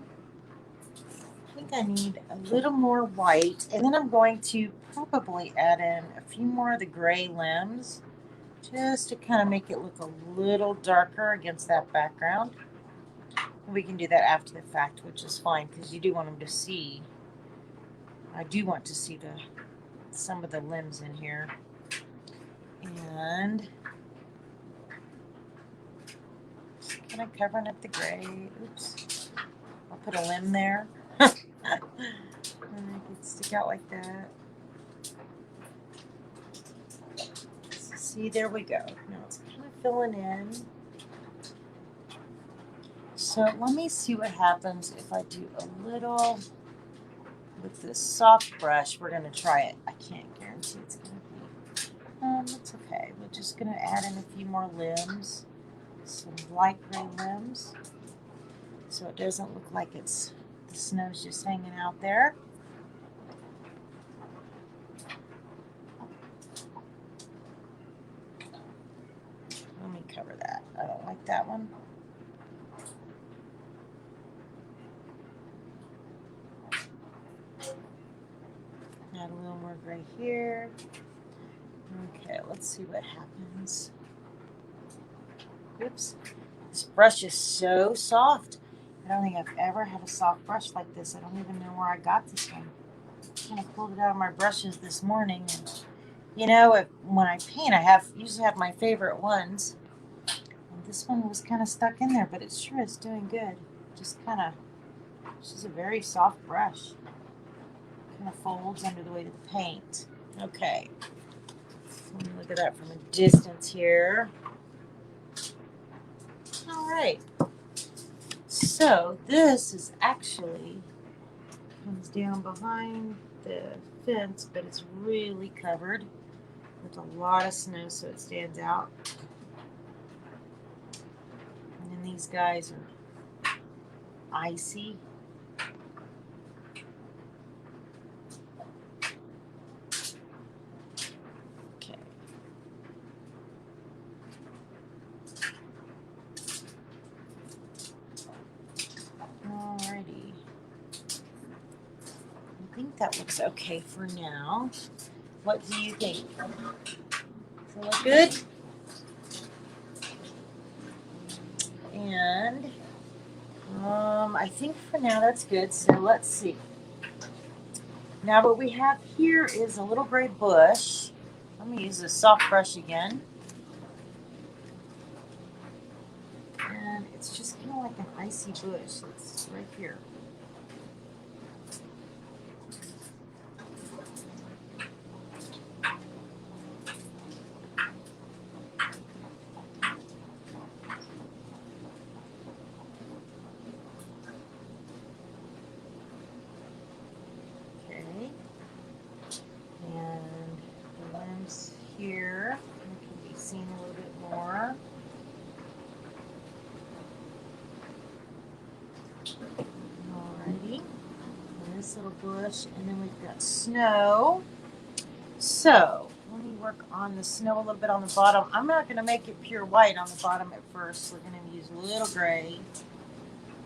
think I need a little more white, and then I'm going to probably add in a few more of the gray limbs just to kind of make it look a little darker against that background. We can do that after the fact, which is fine because you do want them to see. I do want to see some of the limbs in here. And just kind of covering up the gray. Oops. I'll put a limb there. And make it stick out like that. See, there we go. Now it's kind of filling in. So let me see what happens if I do a little with this soft brush. We're going to try it. I can't guarantee it's going to be. It's okay. We're just going to add in a few more limbs. Some light gray limbs. So it doesn't look like the snow's just hanging out there. Let me cover that. I don't like that one. Add a little more gray here. Okay, let's see what happens. Oops. This brush is so soft. I don't think I've ever had a soft brush like this. I don't even know where I got this one. I kind of pulled it out of my brushes this morning. And, you know, when I paint, I usually have my favorite ones. And this one was kind of stuck in there, but it sure is doing good. Just kind of, this is a very soft brush. Kind of folds under the weight of the paint. Okay. Let me look at that from a distance here. All right. So this is actually comes down behind the fence, but it's really covered with a lot of snow, so it stands out. And then these guys are icy. Alrighty. I think that looks okay for now. What do you think? Does it look good? And I think for now that's good. So let's see. Now what we have here is a little gray bush. Let me use a soft brush again. And it's just kind of like an icy bush. It's right here. Here, it can be seen a little bit more. Alrighty, and this little bush, and then we've got snow. So let me work on the snow a little bit on the bottom. I'm not going to make it pure white on the bottom at first. We're going to use a little gray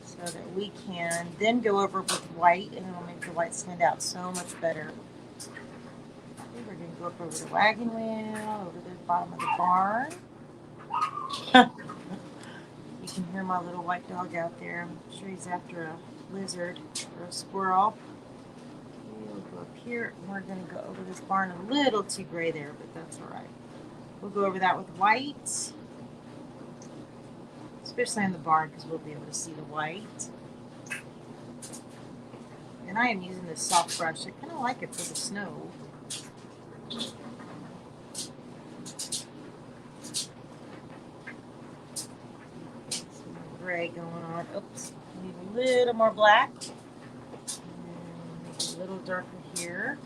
so that we can then go over with white, and it'll make the white stand out so much better. We're going to go up over the wagon wheel, over the bottom of the barn. You can hear my little white dog out there. I'm sure he's after a lizard or a squirrel. We'll go up here, and we're going to go over this barn. A little too gray there, but that's all right. We'll go over that with white, especially in the barn because we'll be able to see the white. And I am using this soft brush. I kind of like it for the snow. gray going on. Oops, need a little more black. And make it a little darker here.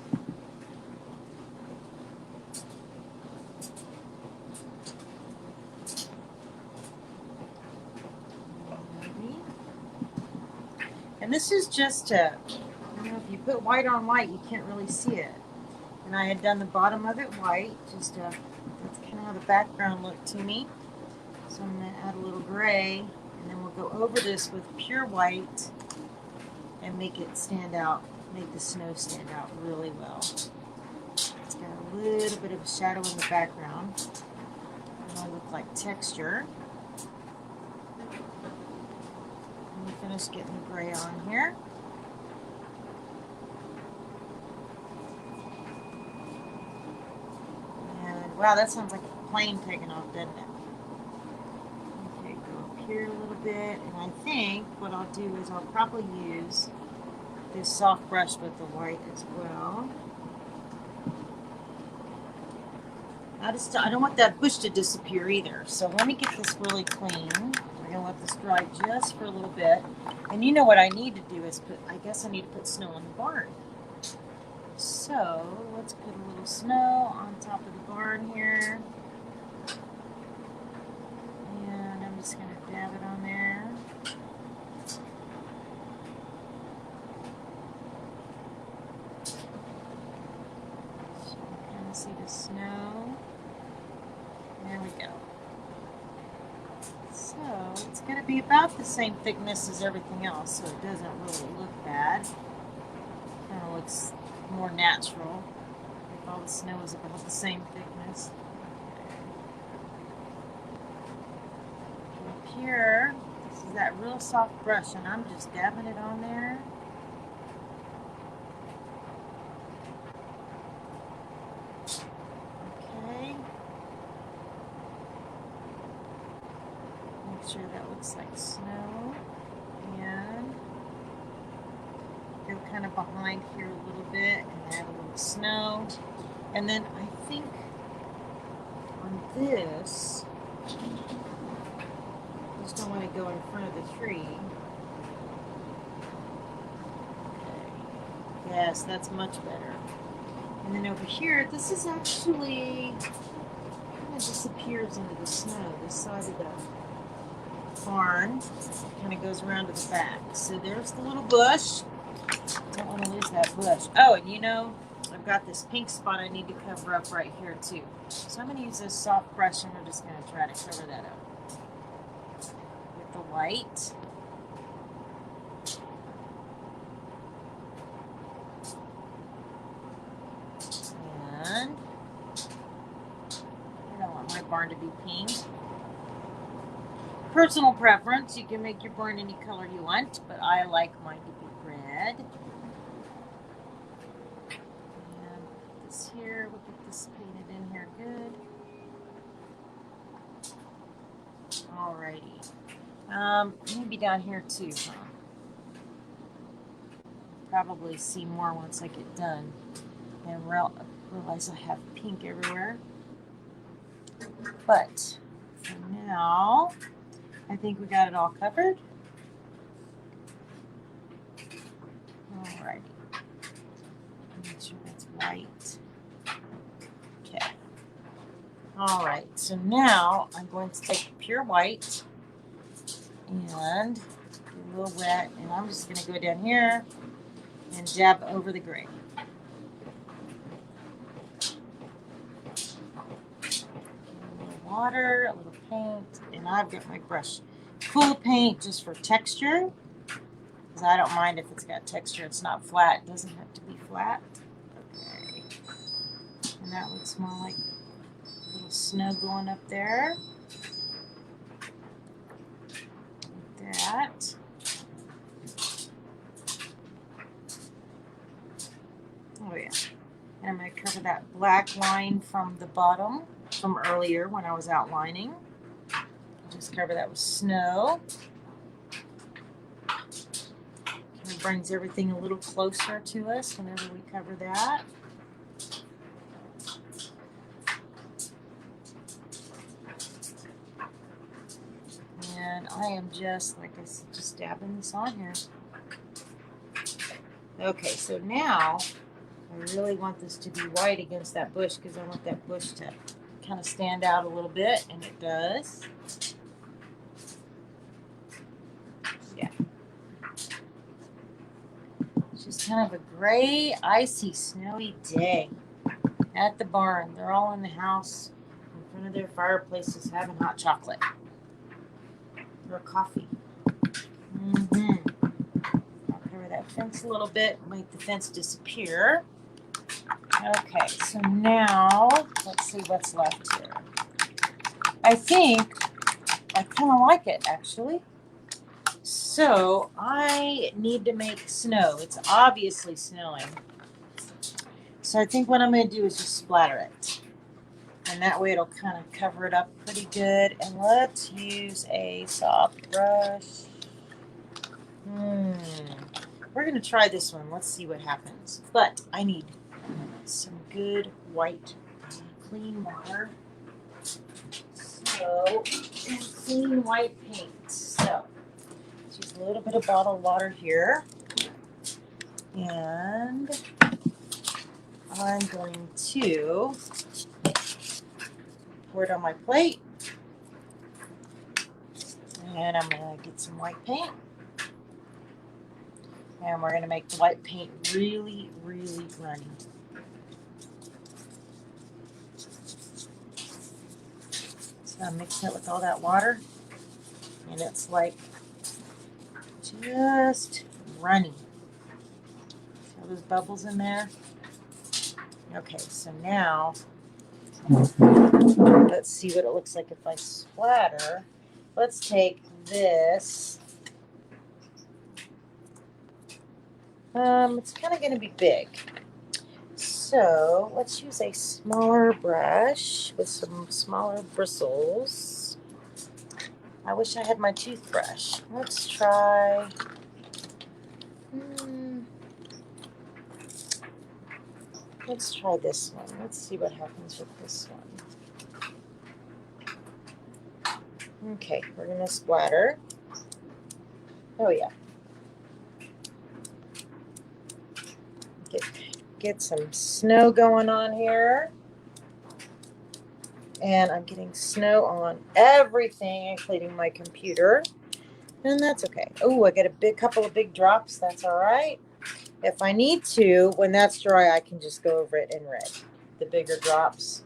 And this is just a, you know, if you put white on white, you can't really see it. And I had done the bottom of it white, just that's kind of how the background looked to me. So I'm going to add a little gray, and then we'll go over this with pure white and make it stand out, make the snow stand out really well. It's got a little bit of a shadow in the background. It'll look like texture. And we finish getting the gray on here. And wow, that sounds like a plane taking off, doesn't it? Okay, go up here a little bit, and I think what I'll do is I'll probably use this soft brush with the white as well. I don't want that bush to disappear either. So let me get this really clean. We're gonna let this dry just for a little bit. And you know what I need to do is I guess I need to put snow in the barn. So let's put a little snow on top of the barn here. And I'm just gonna dab it on there. So you can kind of see the snow. There we go. So it's going to be about the same thickness as everything else, so it doesn't really look bad. Kind of looks more natural if all the snow is about the same thickness. Up here, this is that real soft brush, and I'm just dabbing it on there. Sure that looks like snow, and go kind of behind here a little bit and add a little snow. And then I think on this, I just don't want to go in front of the tree. Okay. Yes, that's much better. And then over here, this is actually kind of disappears into the snow, this side of the barn. Kind of goes around to the back. So there's the little bush. Don't want to lose that bush. Oh, and you know, I've got this pink spot I need to cover up right here too. So I'm going to use this soft brush, and we're just going to try to cover that up with the white. And I don't want my barn to be pink. Personal preference, you can make your barn any color you want, but I like mine to be red. And this here, we'll get this painted in here good. Alrighty. Maybe down here too, huh? Probably see more once I get done and realize I have pink everywhere. But for now, I think we got it all covered. Alrighty. Make sure that's white. Okay. Alright, so now I'm going to take pure white and get a little wet, and I'm just going to go down here and dab over the gray. A little water, a little paint, and I've got my brush full of paint just for texture, because I don't mind if it's got texture. It's not flat. It doesn't have to be flat. Okay. And that looks more like a little snow going up there. Like that. Oh yeah. And I'm going to cover that black line from the bottom from earlier when I was outlining. Just cover that with snow. It brings everything a little closer to us whenever we cover that. And I am just, like I said, just dabbing this on here. Okay, so now I really want this to be white against that bush because I want that bush to kind of stand out a little bit, and it does. Yeah. It's just kind of a gray, icy, snowy day at the barn. They're all in the house in front of their fireplaces having hot chocolate or coffee. I'll cover that fence a little bit, make the fence disappear. Okay, so now let's see what's left here. I think I kind of like it, actually. So I need to make snow. It's obviously snowing. So I think what I'm going to do is just splatter it. And that way it'll kind of cover it up pretty good. And let's use a soft brush. We're going to try this one. Let's see what happens. But I need some good white clean water. So, and clean white paint. So, let's use a little bit of bottled water here. And I'm going to pour it on my plate. And I'm going to get some white paint. And we're going to make the white paint really, really runny. So I'm mixing it with all that water. And it's like just runny. See all those bubbles in there? Okay, so now let's see what it looks like if I splatter. Let's take this. It's kind of going to be big. So let's use a smaller brush with some smaller bristles. I wish I had my toothbrush. Let's try. Let's try this one. Let's see what happens with this one. Okay, we're going to splatter. Oh, yeah. Get some snow going on here. And I'm getting snow on everything, including my computer. And that's okay. Oh, I get a couple of big drops. That's all right. If I need to, when that's dry, I can just go over it in red. The bigger drops.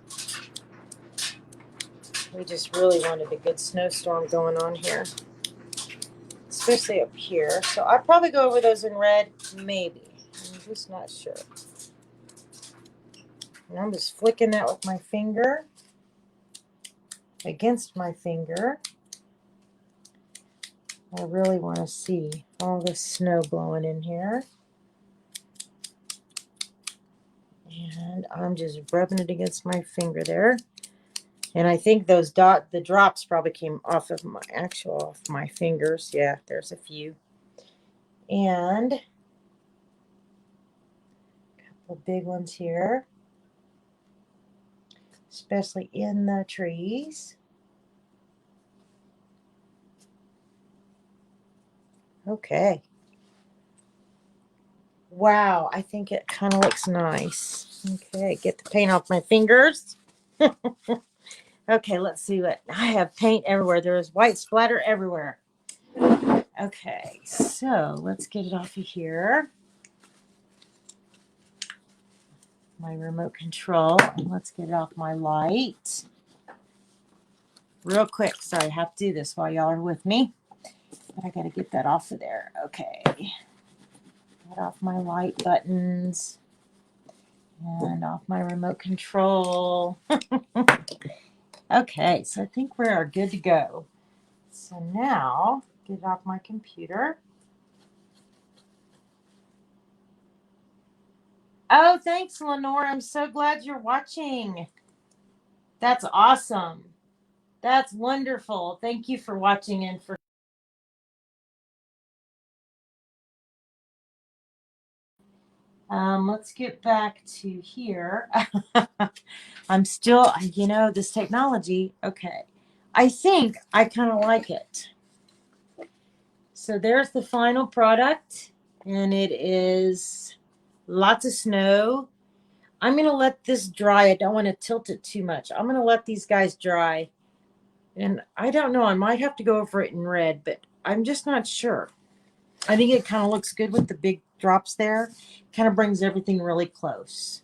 We just really wanted a good snowstorm going on here. Especially up here. So I'll probably go over those in red, maybe. I'm just not sure. And I'm just flicking that with my finger against my finger. I really want to see all the snow blowing in here. And I'm just rubbing it against my finger there. And I think those the drops probably came off of my fingers. Yeah, there's a few. And a couple big ones here. Especially in the trees. Okay. Wow, I think it kind of looks nice. Okay, get the paint off my fingers. Okay, let's see what I have. Paint everywhere. There's white splatter everywhere. Okay, so let's get it off of here. My remote control. Let's get it off my light. Real quick. Sorry, I have to do this while y'all are with me. But I got to get that off of there. Okay. Get off my light buttons. And off my remote control. Okay, so I think we are good to go. So now, get it off my computer. Oh, thanks, Lenore. I'm so glad you're watching. That's awesome. That's wonderful. Thank you for watching and for let's get back to here. I'm still, this technology. Okay. I think I kind of like it. So there's the final product, and it is lots of snow. I'm going to let this dry. I don't want to tilt it too much. I'm going to let these guys dry. And I don't know. I might have to go over it in red, but I'm just not sure. I think it kind of looks good with the big drops there. Kind of brings everything really close.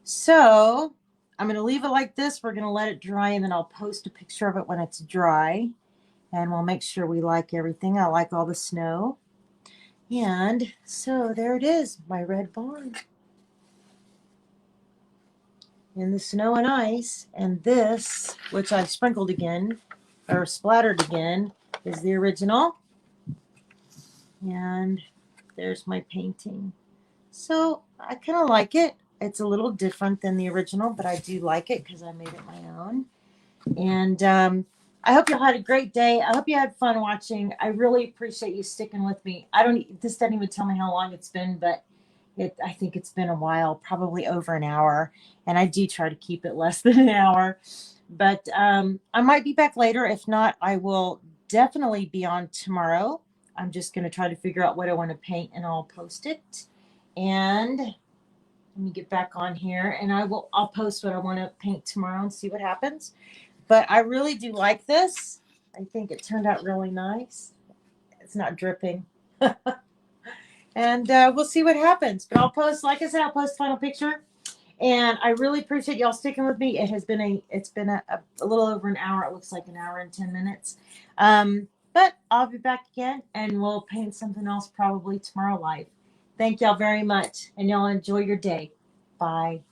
So I'm going to leave it like this. We're going to let it dry, and then I'll post a picture of it when it's dry. And we'll make sure we like everything. I like all the snow. And so there it is, my red barn. In the snow and ice. And this, which I've sprinkled again, or splattered again, is the original. And there's my painting. So I kind of like it. It's a little different than the original, but I do like it because I made it my own. And I hope you all had a great day. I hope you had fun watching. I really appreciate you sticking with me. This doesn't even tell me how long it's been, but I think it's been a while, probably over an hour. And I do try to keep it less than an hour. But I might be back later. If not, I will definitely be on tomorrow. I'm just going to try to figure out what I want to paint, and I'll post it. And let me get back on here, and I'll post what I want to paint tomorrow and see what happens. But I really do like this. I think it turned out really nice. It's not dripping. And we'll see what happens. But I'll post, like I said, I'll post a final picture. And I really appreciate y'all sticking with me. It's been a little over an hour. It looks like an hour and 10 minutes. But I'll be back again, and we'll paint something else probably tomorrow live. Thank y'all very much, and y'all enjoy your day. Bye.